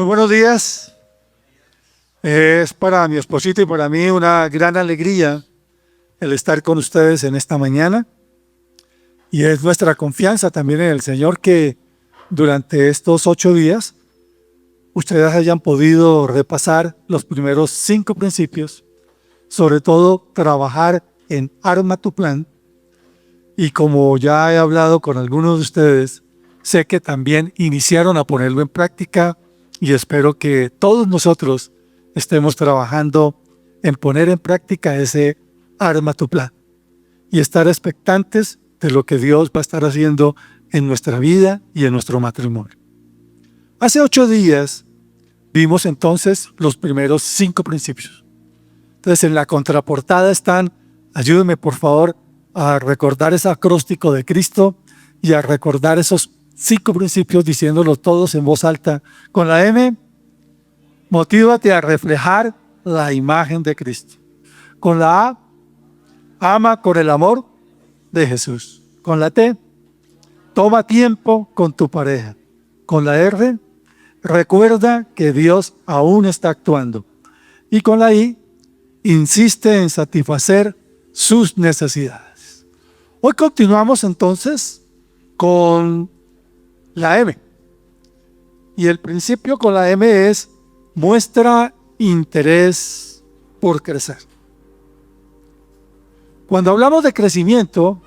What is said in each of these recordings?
buenos días. Es para mi esposita y para mí una gran alegría el estar con ustedes en esta mañana. Y es nuestra confianza también en el Señor que durante estos 8 días ustedes hayan podido repasar los primeros 5 principios, sobre todo trabajar en Arma tu Plan. Y como ya he hablado con algunos de ustedes, sé que también iniciaron a ponerlo en práctica y espero que todos nosotros estemos trabajando en poner en práctica ese Arma tu Plan y estar expectantes de lo que Dios va a estar haciendo en nuestra vida y en nuestro matrimonio. Hace 8 días vimos entonces los primeros 5 principios. Entonces en la contraportada están, ayúdenme por favor a recordar ese acróstico de Cristo y a recordar esos 5 principios diciéndolos todos en voz alta. Con la M, motívate a reflejar la imagen de Cristo. Con la A, ama con el amor de Jesús. Con la T, toma tiempo con tu pareja. Con la R, recuerda que Dios aún está actuando. Y con la I, insiste en satisfacer sus necesidades. Hoy continuamos entonces con la M. Y el principio con la M es muestra interés por crecer. Cuando hablamos de crecimiento,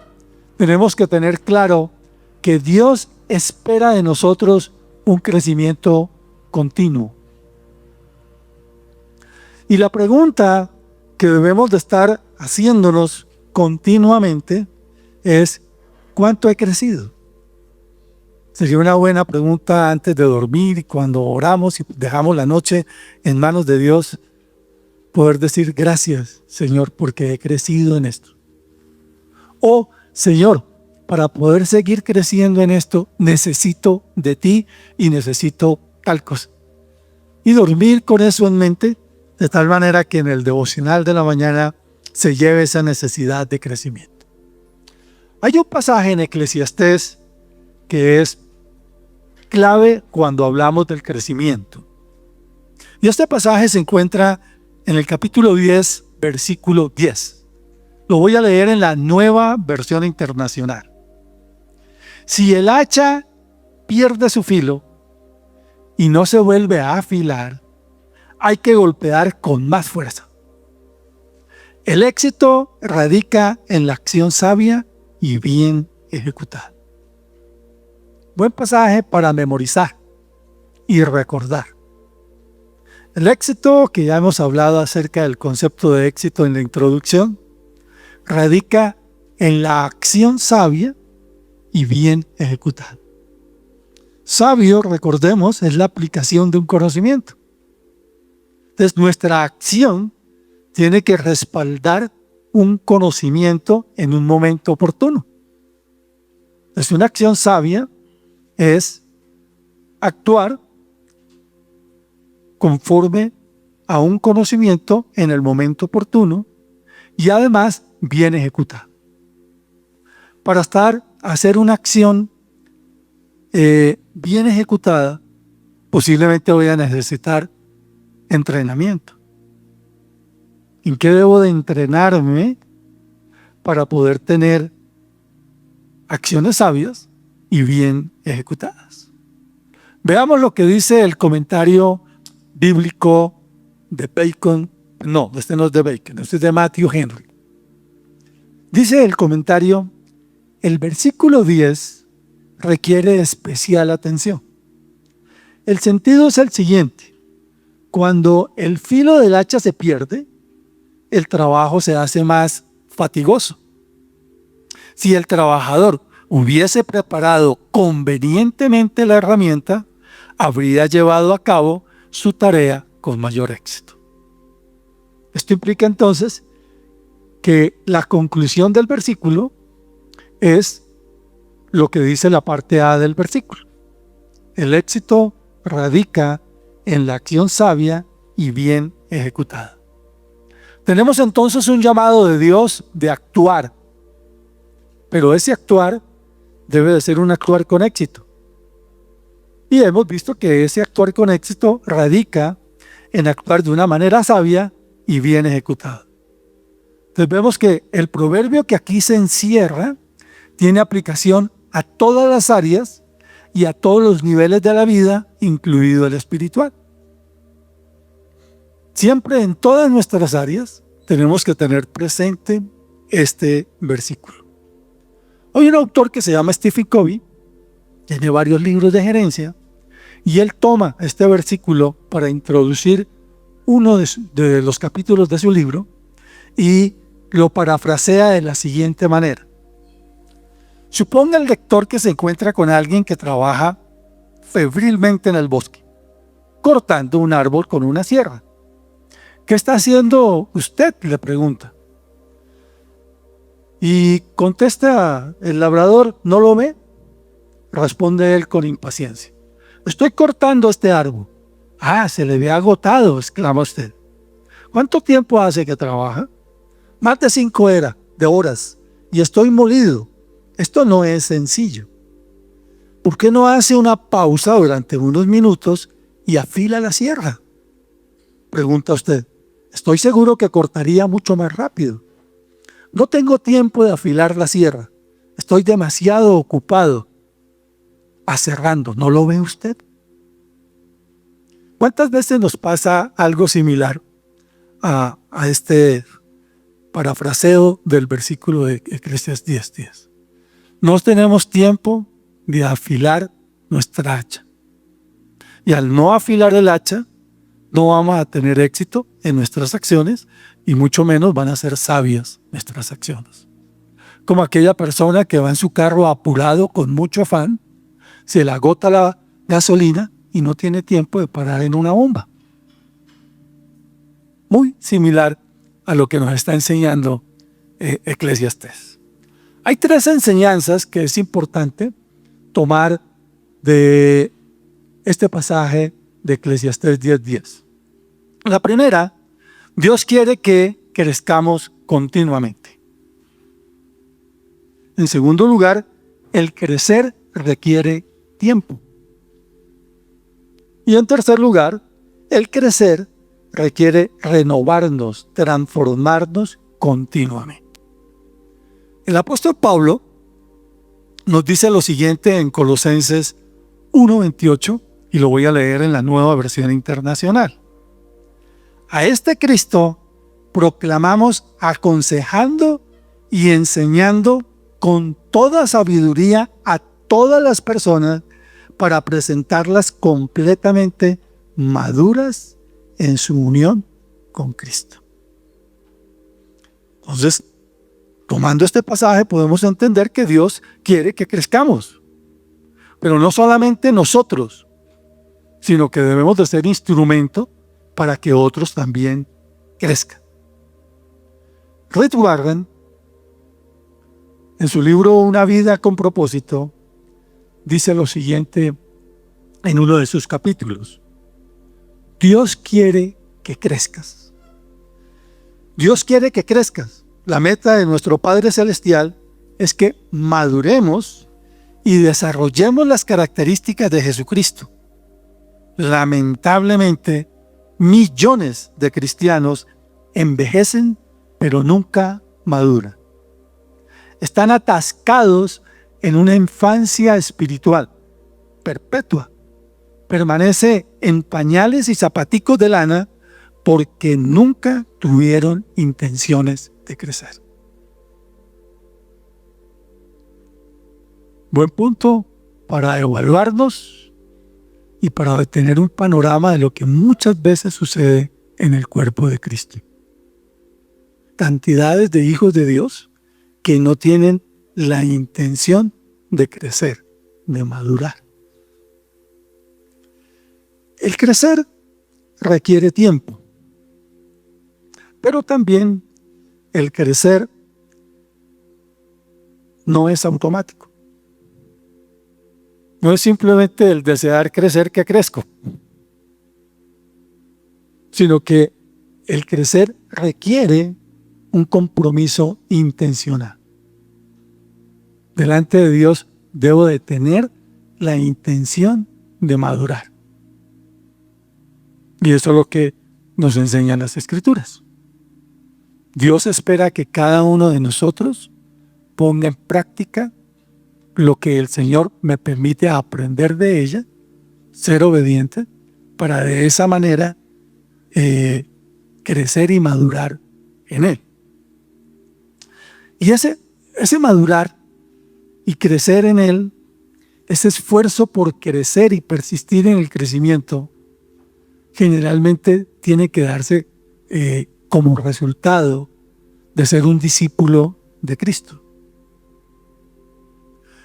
tenemos que tener claro que Dios espera de nosotros un crecimiento continuo. Y la pregunta que debemos de estar haciéndonos continuamente es ¿cuánto he crecido? Sería una buena pregunta antes de dormir y cuando oramos y dejamos la noche en manos de Dios, poder decir gracias, Señor, porque he crecido en esto. O, Señor, para poder seguir creciendo en esto, necesito de ti y necesito tal cosa. Y dormir con eso en mente, de tal manera que en el devocional de la mañana se lleve esa necesidad de crecimiento. Hay un pasaje en Eclesiastés que es clave cuando hablamos del crecimiento. Y este pasaje se encuentra en el capítulo 10, versículo 10. Lo voy a leer en la Nueva Versión Internacional. Si el hacha pierde su filo y no se vuelve a afilar, hay que golpear con más fuerza. El éxito radica en la acción sabia y bien ejecutada. Buen pasaje para memorizar y recordar. El éxito, que ya hemos hablado acerca del concepto de éxito en la introducción, radica en la acción sabia y bien ejecutada. Sabio, recordemos, es la aplicación de un conocimiento. Entonces, nuestra acción tiene que respaldar un conocimiento en un momento oportuno. Entonces, una acción sabia es actuar conforme a un conocimiento en el momento oportuno y además bien ejecutado. Para hacer una acción bien ejecutada, posiblemente voy a necesitar entrenamiento. ¿En qué debo de entrenarme para poder tener acciones sabias y bien ejecutadas? Veamos lo que dice el comentario bíblico de Bacon. No, este no es de Bacon, este es de Matthew Henry. Dice el comentario, el versículo 10 requiere especial atención. El sentido es el siguiente: cuando el filo del hacha se pierde, el trabajo se hace más fatigoso. Si el trabajador hubiese preparado convenientemente la herramienta, habría llevado a cabo su tarea con mayor éxito. Esto implica entonces que la conclusión del versículo es lo que dice la parte A del versículo. El éxito radica en la acción sabia y bien ejecutada. Tenemos entonces un llamado de Dios de actuar, pero ese actuar debe de ser un actuar con éxito. Y hemos visto que ese actuar con éxito radica en actuar de una manera sabia y bien ejecutada. Entonces vemos que el proverbio que aquí se encierra tiene aplicación a todas las áreas y a todos los niveles de la vida, incluido el espiritual. Siempre en todas nuestras áreas tenemos que tener presente este versículo. Hay un autor que se llama Stephen Covey, tiene varios libros de gerencia, y él toma este versículo para introducir uno de los capítulos de su libro y lo parafrasea de la siguiente manera. Suponga el lector que se encuentra con alguien que trabaja febrilmente en el bosque, cortando un árbol con una sierra. ¿Qué está haciendo usted?, le pregunta. Y contesta el labrador, ¿no lo ve? Responde él con impaciencia. Estoy cortando este árbol. Ah, se le ve agotado, exclama usted. ¿Cuánto tiempo hace que trabaja? Más de 5 horas. Y estoy molido. Esto no es sencillo. ¿Por qué no hace una pausa durante unos minutos y afila la sierra?, pregunta usted. Estoy seguro que cortaría mucho más rápido. No tengo tiempo de afilar la sierra. Estoy demasiado ocupado aserrando. ¿No lo ve usted? ¿Cuántas veces nos pasa algo similar a este parafraseo del versículo de Eclesiastés 10:10? No tenemos tiempo de afilar nuestra hacha. Y al no afilar el hacha, no vamos a tener éxito en nuestras acciones y mucho menos van a ser sabias nuestras acciones. Como aquella persona que va en su carro apurado con mucho afán, se le agota la gasolina y no tiene tiempo de parar en una bomba. Muy similar a lo que nos está enseñando Eclesiastés. Hay 3 enseñanzas que es importante tomar de este pasaje de Eclesiastés 10:10. La primera, Dios quiere que crezcamos continuamente. En segundo lugar, el crecer requiere tiempo. Y en tercer lugar, el crecer requiere renovarnos, transformarnos continuamente. El apóstol Pablo nos dice lo siguiente en Colosenses 1:28, y lo voy a leer en la Nueva Versión Internacional. A este Cristo proclamamos aconsejando y enseñando con toda sabiduría a todas las personas para presentarlas completamente maduras en su unión con Cristo. Entonces, tomando este pasaje podemos entender que Dios quiere que crezcamos, pero no solamente nosotros, sino que debemos de ser instrumento para que otros también crezcan. Rick Warren, en su libro Una vida con propósito, dice lo siguiente en uno de sus capítulos. Dios quiere que crezcas. Dios quiere que crezcas. La meta de nuestro Padre Celestial es que maduremos y desarrollemos las características de Jesucristo. Lamentablemente, millones de cristianos envejecen, pero nunca maduran. Están atascados en una infancia espiritual perpetua. Permanece en pañales y zapaticos de lana porque nunca tuvieron intenciones de crecer. Buen punto para evaluarnos y para tener un panorama de lo que muchas veces sucede en el cuerpo de Cristo. Cantidades de hijos de Dios que no tienen la intención de crecer, de madurar. El crecer requiere tiempo, pero también el crecer no es automático. No es simplemente el desear crecer que crezco, sino que el crecer requiere un compromiso intencional. Delante de Dios debo de tener la intención de madurar. Y eso es lo que nos enseñan las Escrituras. Dios espera que cada uno de nosotros ponga en práctica lo que el Señor me permite aprender de ella, ser obediente, para de esa manera crecer y madurar en Él. Y ese madurar y crecer en Él, ese esfuerzo por crecer y persistir en el crecimiento, generalmente tiene que darse como resultado de ser un discípulo de Cristo.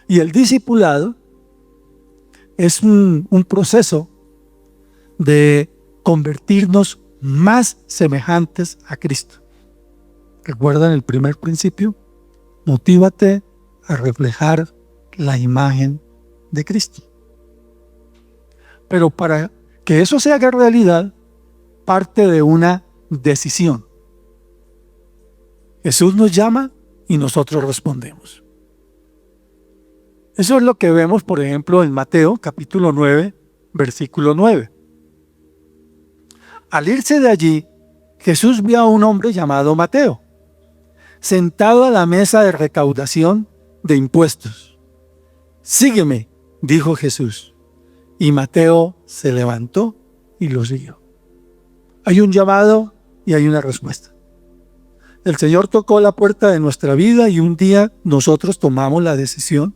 Y el discipulado es un proceso de convertirnos más semejantes a Cristo. ¿Recuerdan el primer principio? Motívate a reflejar la imagen de Cristo. Pero para que eso se haga realidad, parte de una decisión. Jesús nos llama y nosotros respondemos. Eso es lo que vemos, por ejemplo, en Mateo, capítulo 9, versículo 9. Al irse de allí, Jesús vio a un hombre llamado Mateo, sentado a la mesa de recaudación de impuestos. Sígueme, dijo Jesús. Y Mateo se levantó y lo siguió. Hay un llamado y hay una respuesta. El Señor tocó la puerta de nuestra vida y un día nosotros tomamos la decisión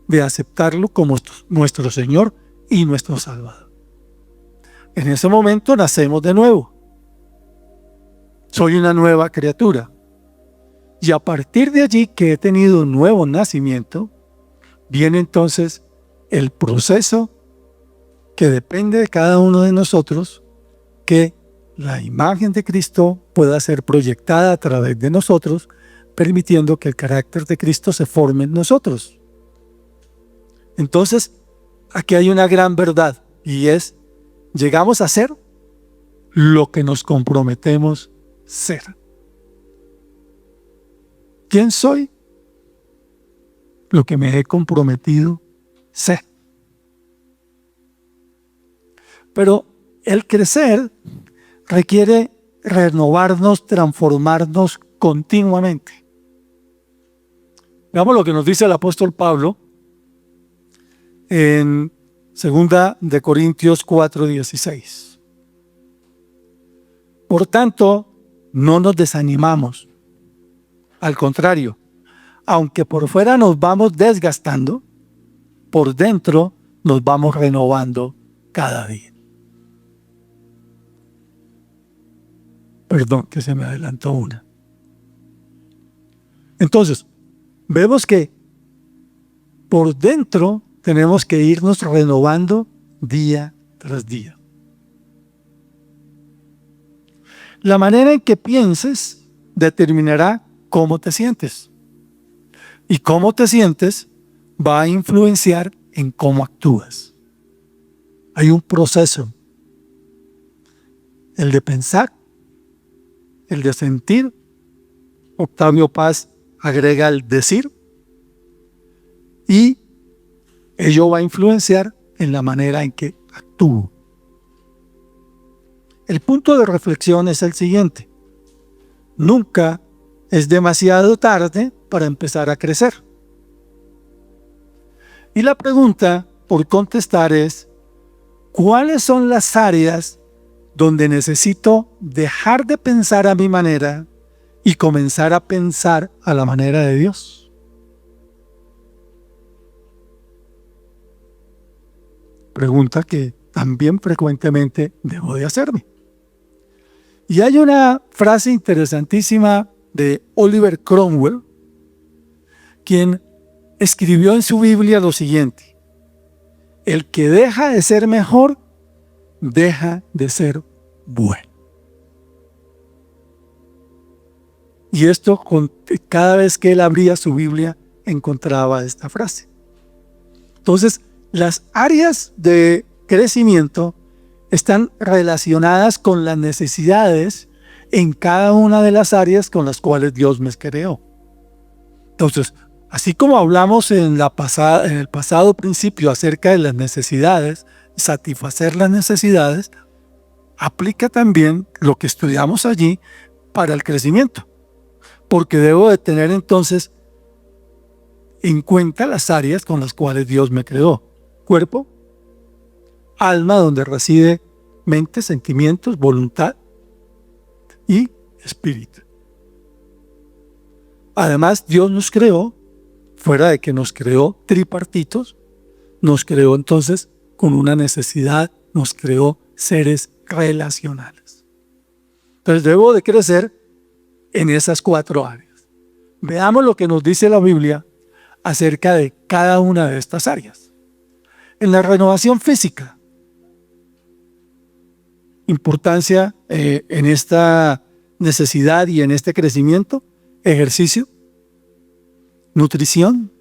de aceptarlo como nuestro Señor y nuestro Salvador. En ese momento nacemos de nuevo. Soy una nueva criatura. Y a partir de allí que he tenido un nuevo nacimiento, viene entonces el proceso que depende de cada uno de nosotros, que la imagen de Cristo pueda ser proyectada a través de nosotros, permitiendo que el carácter de Cristo se forme en nosotros. Entonces, aquí hay una gran verdad, y es, llegamos a ser lo que nos comprometemos ser. ¿Quién soy? Lo que me he comprometido ser. Pero el crecer requiere renovarnos, transformarnos continuamente. Veamos lo que nos dice el apóstol Pablo en 2 de Corintios 4:16. Por tanto, no nos desanimamos. Al contrario, aunque por fuera nos vamos desgastando, por dentro nos vamos renovando cada día. Perdón, que se me adelantó una. Entonces, vemos que por dentro tenemos que irnos renovando día tras día. La manera en que pienses determinará cómo te sientes. Y cómo te sientes va a influenciar en cómo actúas. Hay un proceso. El de pensar, el de sentir. Octavio Paz agrega el decir. Y ello va a influenciar en la manera en que actúo. El punto de reflexión es el siguiente. Nunca es demasiado tarde para empezar a crecer. Y la pregunta por contestar es, ¿cuáles son las áreas donde necesito dejar de pensar a mi manera y comenzar a pensar a la manera de Dios? Pregunta que también frecuentemente debo de hacerme. Y hay una frase interesantísima de Oliver Cromwell, quien escribió en su Biblia lo siguiente: el que deja de ser mejor, deja de ser bueno. Y esto, cada vez que él abría su Biblia, encontraba esta frase. Entonces, las áreas de crecimiento están relacionadas con las necesidades en cada una de las áreas con las cuales Dios me creó. Entonces, así como hablamos en el pasado principio acerca de las necesidades, satisfacer las necesidades, aplica también lo que estudiamos allí para el crecimiento, porque debo de tener entonces en cuenta las áreas con las cuales Dios me creó: cuerpo, alma, donde reside mente, sentimientos, voluntad, y espíritu. Además, Dios nos creó, fuera de que nos creó tripartitos, nos creó entonces con una necesidad, nos creó seres relacionales. Entonces debo de crecer en esas 4 áreas. Veamos lo que nos dice la Biblia acerca de cada una de estas áreas. En la renovación física, importancia en esta necesidad y en este crecimiento: ejercicio, nutrición,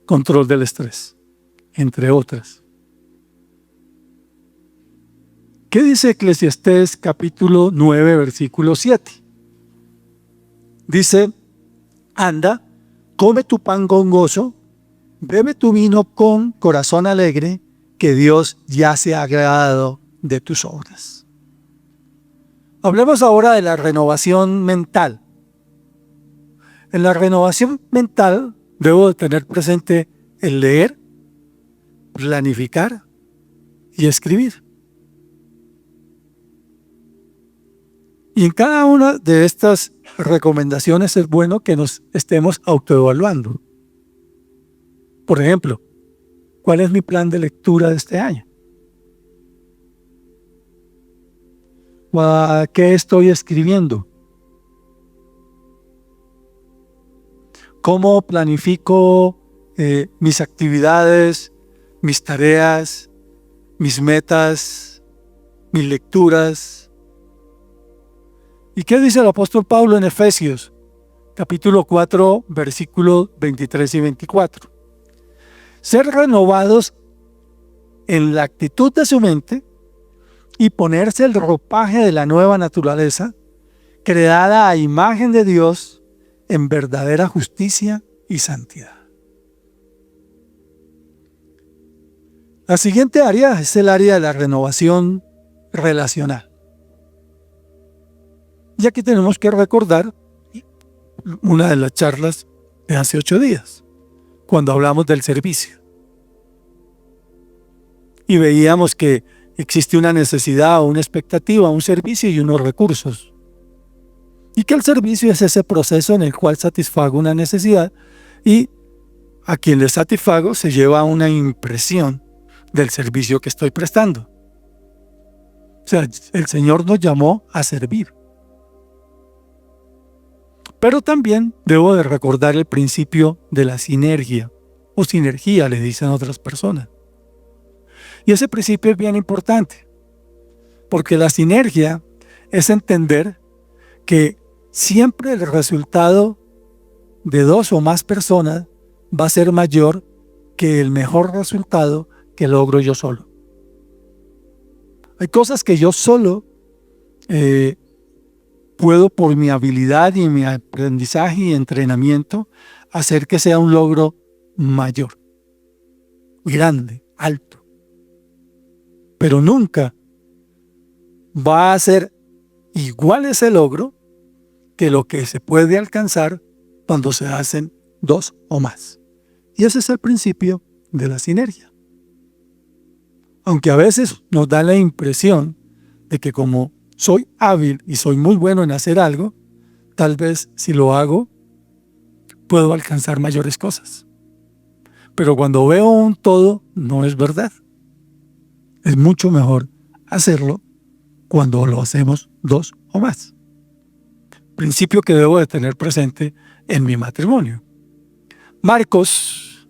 control del estrés, entre otras. ¿Qué dice Eclesiastés capítulo 9, versículo 7? Dice: anda, come tu pan con gozo, bebe tu vino con corazón alegre, que Dios ya se ha agradado de tus obras. Hablemos ahora de la renovación mental. En la renovación mental debo de tener presente el leer, planificar y escribir. Y en cada una de estas recomendaciones es bueno que nos estemos autoevaluando. Por ejemplo, ¿cuál es mi plan de lectura de este año? ¿Qué estoy escribiendo? ¿Cómo planifico mis actividades, mis tareas, mis metas, mis lecturas? ¿Y qué dice el apóstol Pablo en Efesios, capítulo 4, versículos 23 y 24? Ser renovados en la actitud de su mente y ponerse el ropaje de la nueva naturaleza, creada a imagen de Dios en verdadera justicia y santidad. La siguiente área es el área de la renovación relacional. Y aquí tenemos que recordar una de las charlas de hace 8 días, cuando hablamos del servicio. Y veíamos que existe una necesidad o una expectativa, un servicio y unos recursos. Y que el servicio es ese proceso en el cual satisfago una necesidad y a quien le satisfago se lleva una impresión del servicio que estoy prestando. O sea, el Señor nos llamó a servir. Pero también debo de recordar el principio de la sinergia, o sinergia le dicen otras personas. Y ese principio es bien importante, porque la sinergia es entender que siempre el resultado de 2 o más personas va a ser mayor que el mejor resultado que logro yo solo. Hay cosas que yo solo puedo, por mi habilidad y mi aprendizaje y entrenamiento, hacer que sea un logro mayor, grande, alto. Pero nunca va a ser igual ese logro que lo que se puede alcanzar cuando se hacen 2 o más. Y ese es el principio de la sinergia. Aunque a veces nos da la impresión de que como soy hábil y soy muy bueno en hacer algo, tal vez si lo hago, puedo alcanzar mayores cosas. Pero cuando veo un todo, no es verdad. Es mucho mejor hacerlo cuando lo hacemos 2 o más. Principio que debo de tener presente en mi matrimonio. Marcos,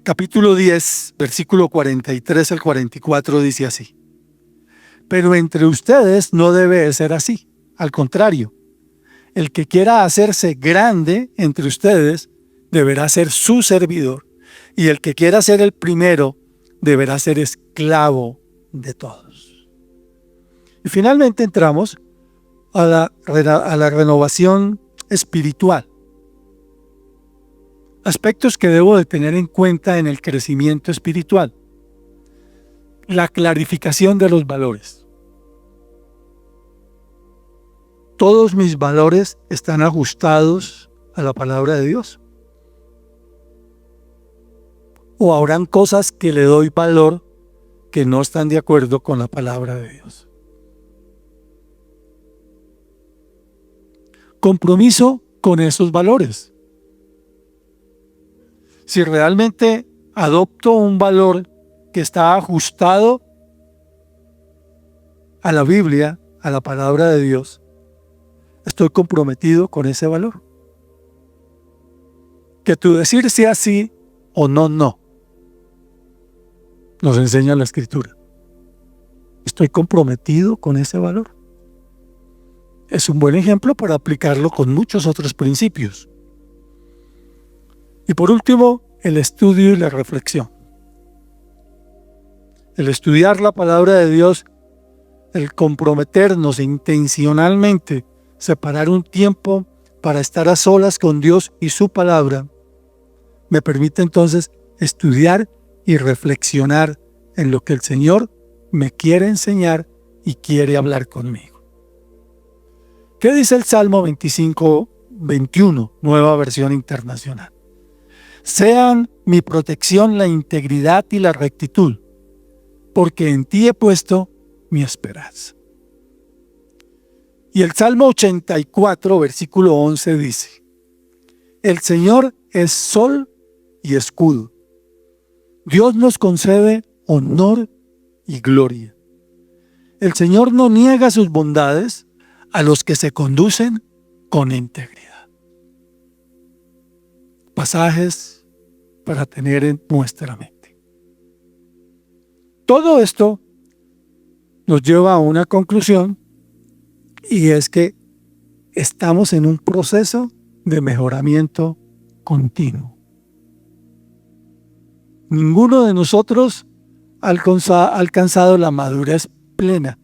capítulo 10, versículo 43 al 44 dice así: pero entre ustedes no debe ser así. Al contrario, el que quiera hacerse grande entre ustedes deberá ser su servidor, y el que quiera ser el primero deberá ser esclavo de todos. Y finalmente entramos a la renovación espiritual. Aspectos que debo de tener en cuenta en el crecimiento espiritual. la clarificación de los valores. Todos mis valores están ajustados a la palabra de Dios. ¿O habrán cosas que le doy valor que no están de acuerdo con la palabra de Dios? Compromiso con esos valores. Si realmente adopto un valor que está ajustado a la Biblia, a la palabra de Dios, estoy comprometido con ese valor. Que tu decir sea sí o no, no. Nos enseña la Escritura. Estoy comprometido con ese valor. Es un buen ejemplo para aplicarlo con muchos otros principios. Y por último, el estudio y la reflexión. El estudiar la palabra de Dios, el comprometernos intencionalmente, separar un tiempo para estar a solas con Dios y su palabra, me permite entonces estudiar y reflexionar en lo que el Señor me quiere enseñar y quiere hablar conmigo. ¿Qué dice el Salmo 25:21, nueva versión internacional? Sean mi protección la integridad y la rectitud, porque en ti he puesto mi esperanza. Y el Salmo 84, versículo 11 dice: el Señor es sol y escudo. Dios nos concede honor y gloria. El Señor no niega sus bondades a los que se conducen con integridad. Pasajes para tener en nuestra mente. Todo esto nos lleva a una conclusión, y es que estamos en un proceso de mejoramiento continuo. Ninguno de nosotros ha alcanzado la madurez plena.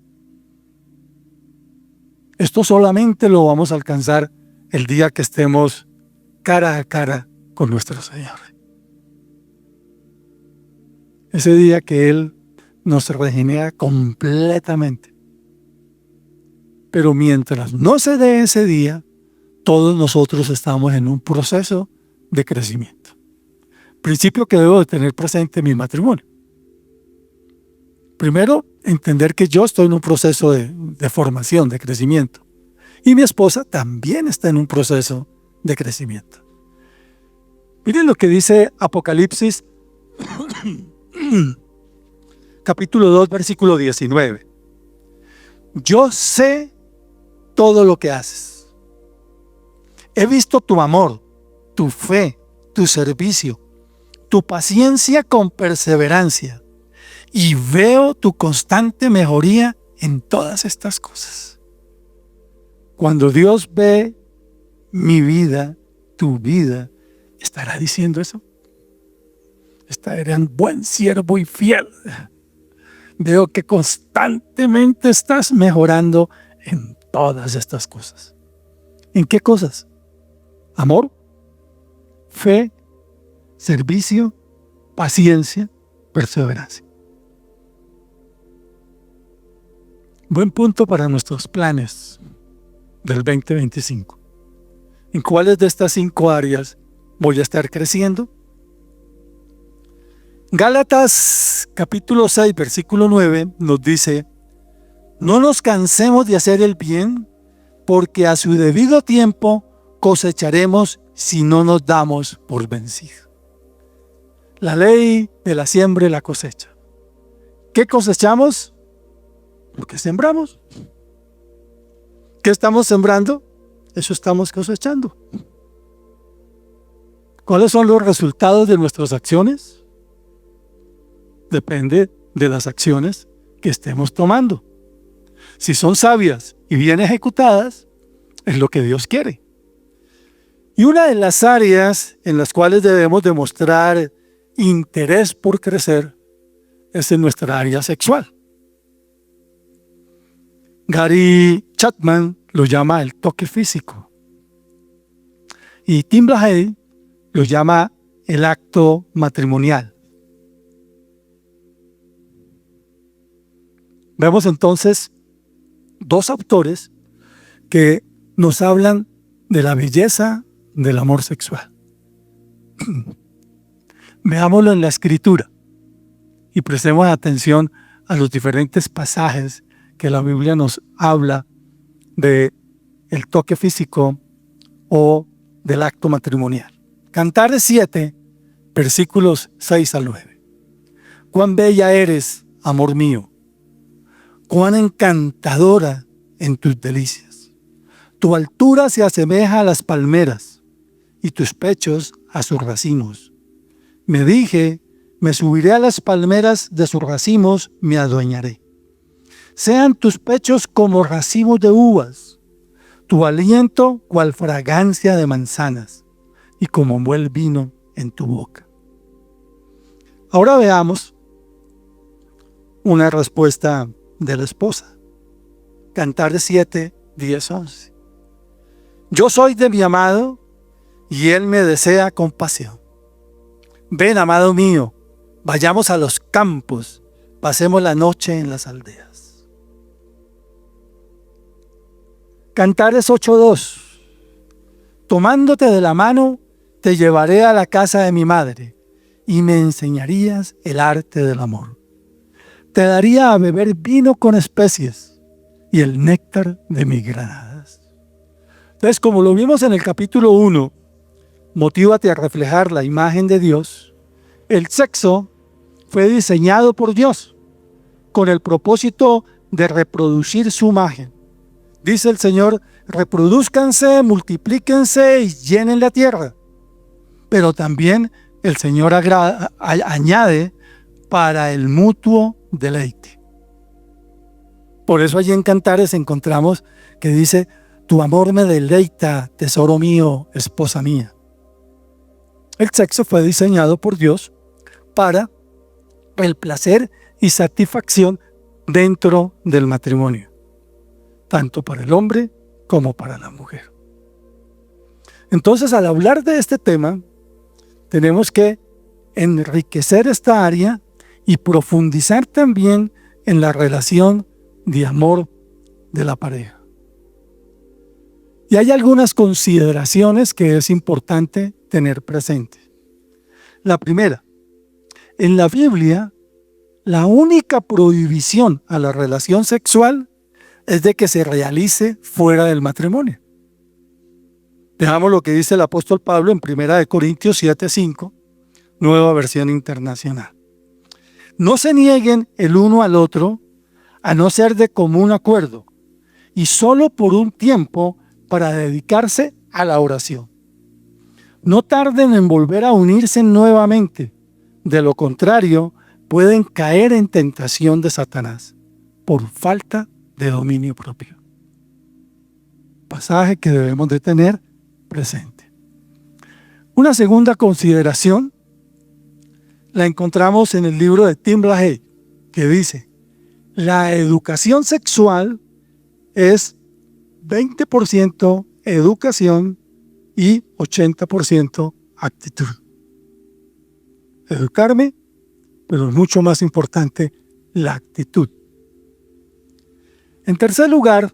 Esto solamente lo vamos a alcanzar el día que estemos cara a cara con nuestro Señor. Ese día que Él nos regenera completamente. Pero mientras no se dé ese día, todos nosotros estamos en un proceso de crecimiento. Principio que debo de tener presente en mi matrimonio. Primero, entender que yo estoy en un proceso de formación, de crecimiento. Y mi esposa también está en un proceso de crecimiento. Miren lo que dice Apocalipsis, capítulo 2, versículo 19. Yo sé todo lo que haces. He visto tu amor, tu fe, tu servicio, tu paciencia con perseverancia, y veo tu constante mejoría en todas estas cosas. Cuando Dios ve mi vida, tu vida, ¿estará diciendo eso? Estarán buen siervo y fiel. Veo que constantemente estás mejorando en todas estas cosas. ¿En qué cosas? Amor, fe, servicio, paciencia, perseverancia. Buen punto para nuestros planes del 2025. ¿En cuáles de estas 5 áreas voy a estar creciendo? Gálatas capítulo 6, versículo 9 nos dice: no nos cansemos de hacer el bien, porque a su debido tiempo cosecharemos si no nos damos por vencidos. La ley de la siembra y la cosecha. ¿Qué cosechamos? Lo que sembramos. ¿Qué estamos sembrando? Eso estamos cosechando. ¿Cuáles son los resultados de nuestras acciones? Depende de las acciones que estemos tomando. Si son sabias y bien ejecutadas, es lo que Dios quiere. Y una de las áreas en las cuales debemos demostrar interés por crecer es en nuestra área sexual. Gary Chapman lo llama el toque físico. Y Tim LaHaye lo llama el acto matrimonial. Vemos entonces dos autores que nos hablan de la belleza del amor sexual. Veámoslo en la Escritura y prestemos atención a los diferentes pasajes que la Biblia nos habla de el toque físico o del acto matrimonial. Cantares 7, versículos 6 al 9. Cuán bella eres, amor mío, cuán encantadora en tus delicias. Tu altura se asemeja a las palmeras y tus pechos a sus racimos. Me dije, me subiré a las palmeras de sus racimos, me adueñaré. Sean tus pechos como racimos de uvas, tu aliento cual fragancia de manzanas, y como buen vino en tu boca. Ahora veamos una respuesta de la esposa. Cantares 7, 10, 11. Yo soy de mi amado, y él me desea con pasión. Ven, amado mío, vayamos a los campos, pasemos la noche en las aldeas. Cantares 8:2. Tomándote de la mano, te llevaré a la casa de mi madre, y me enseñarías el arte del amor. Te daría a beber vino con especies y el néctar de mis granadas. Entonces, como lo vimos en el capítulo 1, motívate a reflejar la imagen de Dios. El sexo fue diseñado por Dios con el propósito de reproducir su imagen. Dice el Señor, reproduzcanse, multiplíquense y llenen la tierra. Pero también el Señor añade para el mutuo deleite. Por eso allí en Cantares encontramos que dice, tu amor me deleita, tesoro mío, esposa mía. El sexo fue diseñado por Dios para el placer y satisfacción dentro del matrimonio, tanto para el hombre como para la mujer. Entonces, al hablar de este tema, tenemos que enriquecer esta área y profundizar también en la relación de amor de la pareja. Y hay algunas consideraciones que es importante tener presentes. La primera, en la Biblia, la única prohibición a la relación sexual es de que se realice fuera del matrimonio. Veamos lo que dice el apóstol Pablo en 1 Corintios 7:5, nueva versión internacional. No se nieguen el uno al otro, a no ser de común acuerdo, y solo por un tiempo para dedicarse a la oración. No tarden en volver a unirse nuevamente, de lo contrario, pueden caer en tentación de Satanás, por falta de dominio propio. Pasaje que debemos de tener presente. Una segunda consideración la encontramos en el libro de Tim LaHaye, que dice, la educación sexual es 20% educación y 80% actitud. Educarme, pero es mucho más importante la actitud. En tercer lugar,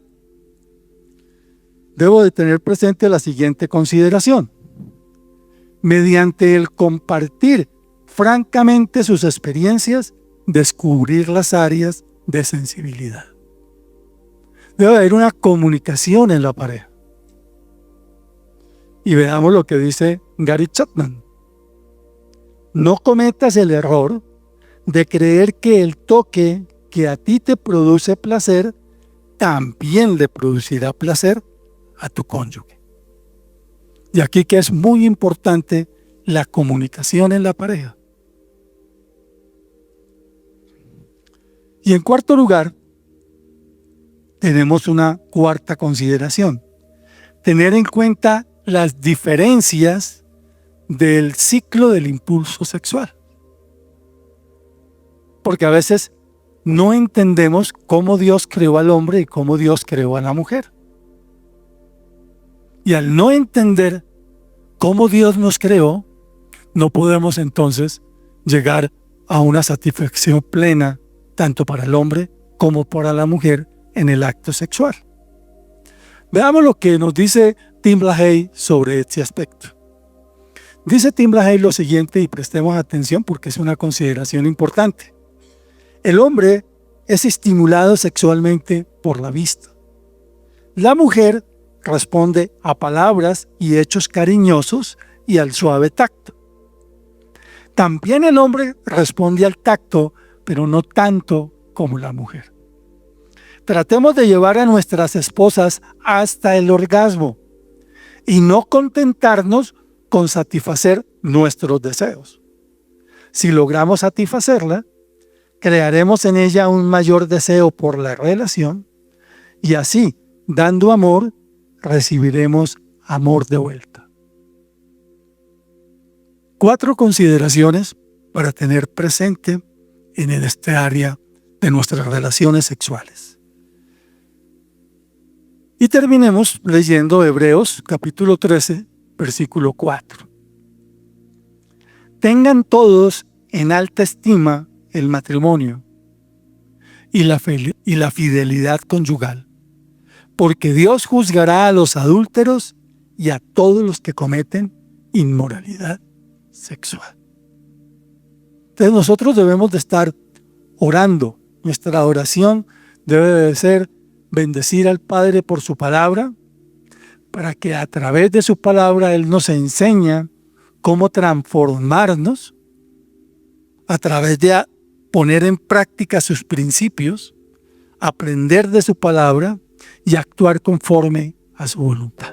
debo de tener presente la siguiente consideración. Mediante el compartir francamente sus experiencias, descubrir las áreas de sensibilidad. Debe haber una comunicación en la pareja. Y veamos lo que dice Gary Chapman. No cometas el error de creer que el toque que a ti te produce placer también le producirá placer a tu cónyuge. Y aquí que es muy importante la comunicación en la pareja. Y en cuarto lugar, tenemos una cuarta consideración. Tener en cuenta las diferencias del ciclo del impulso sexual. Porque a veces no entendemos cómo Dios creó al hombre y cómo Dios creó a la mujer. Y al no entender cómo Dios nos creó, no podemos entonces llegar a una satisfacción plena tanto para el hombre como para la mujer en el acto sexual. Veamos lo que nos dice Tim LaHaye sobre este aspecto. Dice Tim LaHaye lo siguiente, y prestemos atención porque es una consideración importante. El hombre es estimulado sexualmente por la vista. La mujer responde a palabras y hechos cariñosos y al suave tacto. También el hombre responde al tacto, pero no tanto como la mujer. Tratemos de llevar a nuestras esposas hasta el orgasmo y no contentarnos con satisfacer nuestros deseos. Si logramos satisfacerla, crearemos en ella un mayor deseo por la relación y así, dando amor, recibiremos amor de vuelta. 4 consideraciones para tener presente en este área de nuestras relaciones sexuales. Y terminemos leyendo Hebreos capítulo 13, versículo 4. Tengan todos en alta estima el matrimonio y la fidelidad conyugal, porque Dios juzgará a los adúlteros y a todos los que cometen inmoralidad sexual. Entonces nosotros debemos de estar orando. Nuestra oración debe de ser bendecir al Padre por su palabra, para que a través de su palabra Él nos enseñe cómo transformarnos a través de poner en práctica sus principios, aprender de su palabra y actuar conforme a su voluntad.